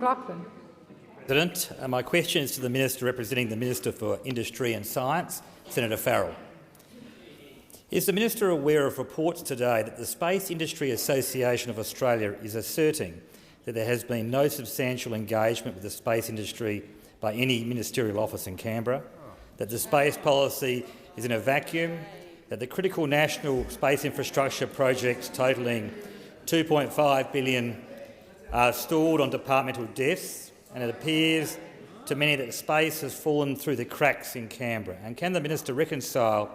Lachlan. President, my question is to the Minister representing the Minister for Industry and Science, Senator Farrell. Is the Minister aware of reports today that the Space Industry Association of Australia is asserting that there has been no substantial engagement with the space industry by any ministerial office in Canberra, that the space policy is in a vacuum, that the critical national space infrastructure projects totalling $2.5 billion are stalled on departmental desks, and it appears to many that space has fallen through the cracks in Canberra? And can the Minister reconcile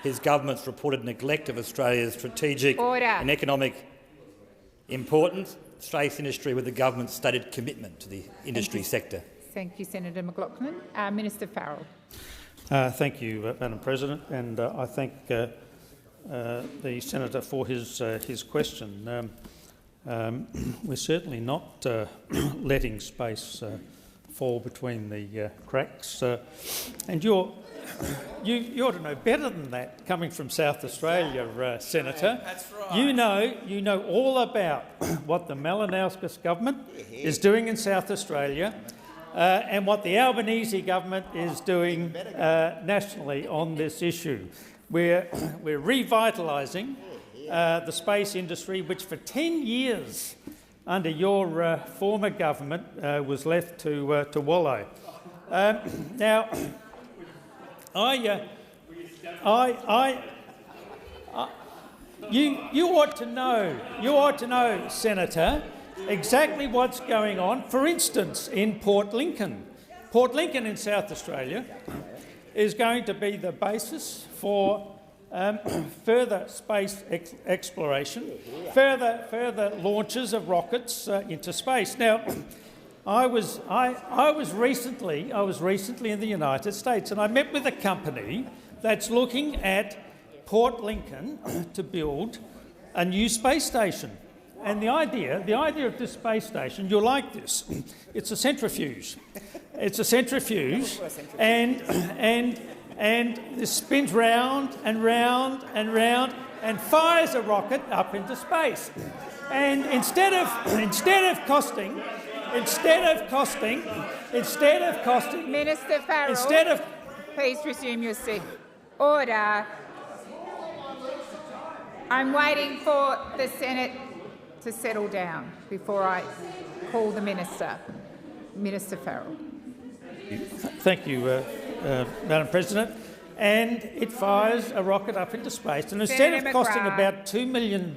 his government's reported neglect of Australia's strategic and economic importance, space industry, with the government's stated commitment to the industry sector? Thank you, Senator McLaughlin. Minister Farrell. Thank you, Madam President, and I thank the senator for his question. We're certainly not letting space fall between the cracks, and you ought to know better than that, coming from South Australia, Senator. That's right. You know all about what the Malinauskas government is doing in South Australia, and what the Albanese government is doing nationally on this issue. We're revitalising the space industry, which for 10 years under your former government was left to wallow. Now, you ought to know, Senator, exactly what's going on. For instance, in Port Lincoln in South Australia is going to be the basis for further space exploration, further launches of rockets into space. Now, I was recently in the United States, and I met with a company that's looking at Port Lincoln to build a new space station. And the idea of this space station, you'll like this. It's a centrifuge. and this spins round and round and round and fires a rocket up into space. And instead of costing, Minister Farrell, please resume your seat. Order. I'm waiting for the Senate to settle down before I call the Minister. Minister Farrell. Thank you, Madam President. And it fires a rocket up into space, and instead of costing about $2 million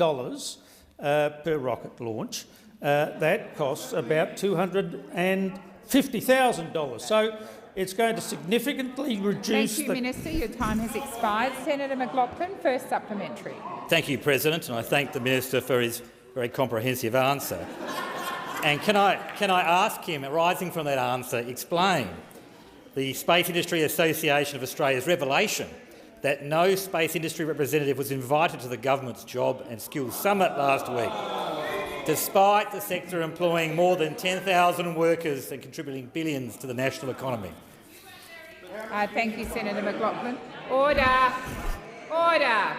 per rocket launch, that costs about $250,000. So it's going to significantly reduce. Thank you, Minister. Your time has expired. Senator McLaughlin, first supplementary. Thank you, President, and I thank the Minister for his very comprehensive answer. And can I ask him, arising from that answer, explain the Space Industry Association of Australia's revelation that no space industry representative was invited to the government's Job and Skills Summit last week, despite the sector employing more than 10,000 workers and contributing billions to the national economy? Thank you, Senator McLaughlin. Order. Order.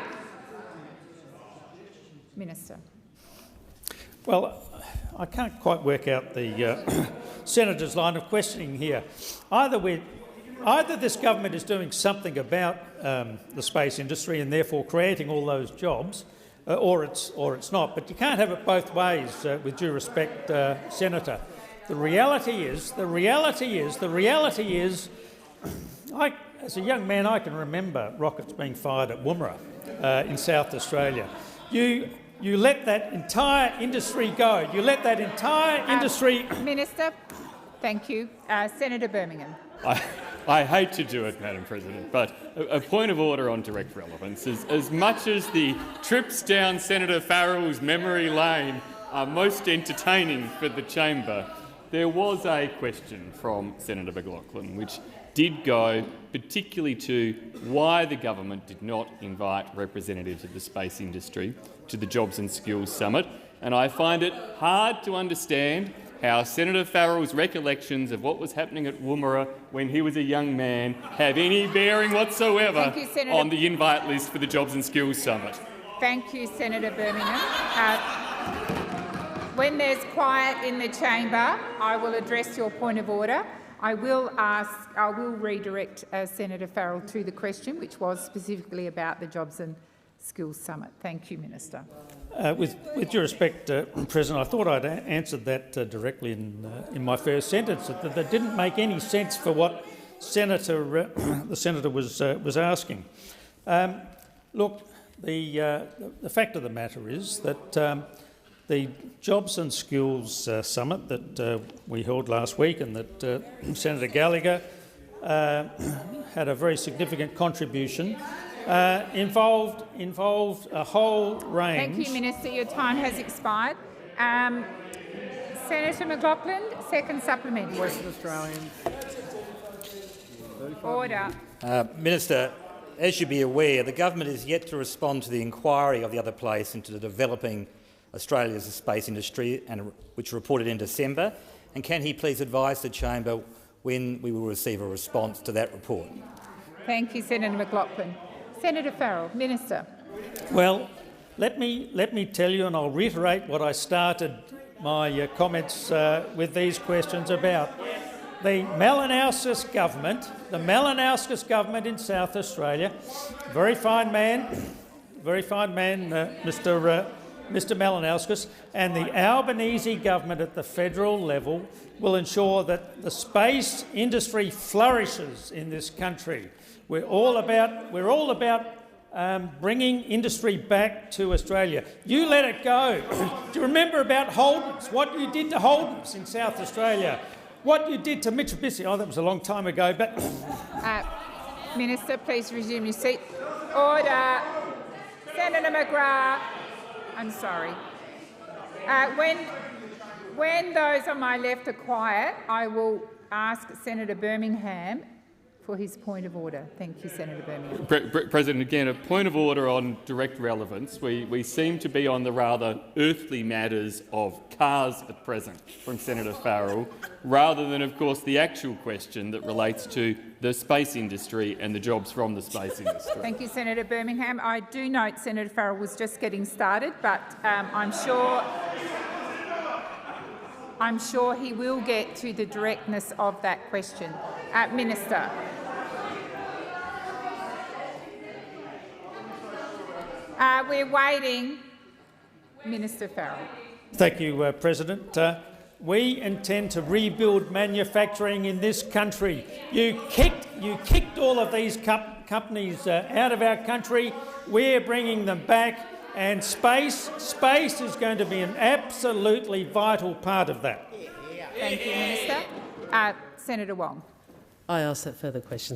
Minister. Well, I can't quite work out the senator's line of questioning here. Either this government is doing something about the space industry and therefore creating all those jobs, or it's not. But you can't have it both ways, with due respect, Senator. The reality is, as a young man, I can remember rockets being fired at Woomera in South Australia. You let that entire industry go. You let that entire industry... Minister, thank you. Senator Birmingham. I hate to do it, Madam President, but a point of order on direct relevance is, as much as the trips down Senator Farrell's memory lane are most entertaining for the chamber, there was a question from Senator McLaughlin which did go particularly to why the government did not invite representatives of the space industry to the Jobs and Skills Summit, and I find it hard to understand how Senator Farrell's recollections of what was happening at Woomera when he was a young man have any bearing whatsoever on the invite list for the Jobs and Skills Summit. Thank you, Senator Birmingham. when there's quiet in the chamber, I will address your point of order. I will redirect Senator Farrell to the question, which was specifically about the Jobs and Skills Summit. Thank you, Minister. With due respect, President, I thought I'd answered that directly in my first sentence. That didn't make any sense for what the senator was asking. Look, the fact of the matter is that the Jobs and Skills Summit that we held last week and that Senator Gallagher had a very significant contribution involved a whole range. Thank you, Minister. Your time has expired. Senator McLaughlin, second supplementary. Western Australian. Order. Minister, as you'll be aware, the government is yet to respond to the inquiry of the other place into the developing Australia's space industry, which reported in December. And can he please advise the chamber when we will receive a response to that report? Thank you, Senator McLaughlin. Senator Farrell, Minister. Well, let me tell you, and I'll reiterate what I started my comments with these questions about. The Malinauskas government in South Australia, very fine man, Mr. Malinauskas, and the Albanese government at the federal level will ensure that the space industry flourishes in this country. We're all about bringing industry back to Australia. You let it go. Do you remember about Holden's? What you did to Holden's in South Australia? What you did to Mitsubishi? Oh, that was a long time ago, but... Minister, please resume your seat. Order. Senator McGrath. I'm sorry. When those on my left are quiet, I will ask Senator Birmingham for his point of order. Thank you, Senator Birmingham. President, again, a point of order on direct relevance. We seem to be on the rather earthly matters of cars at present from Senator Farrell, rather than, of course, the actual question that relates to the space industry and the jobs from the space industry. Thank you, Senator Birmingham. I do note Senator Farrell was just getting started, but I'm sure he will get to the directness of that question. Minister. We're waiting. Minister Farrell. Thank you, President. We intend to rebuild manufacturing in this country. You kicked all of these companies out of our country. We're bringing them back, and space is going to be an absolutely vital part of that. Thank you, Minister. Senator Wong. I ask that further question.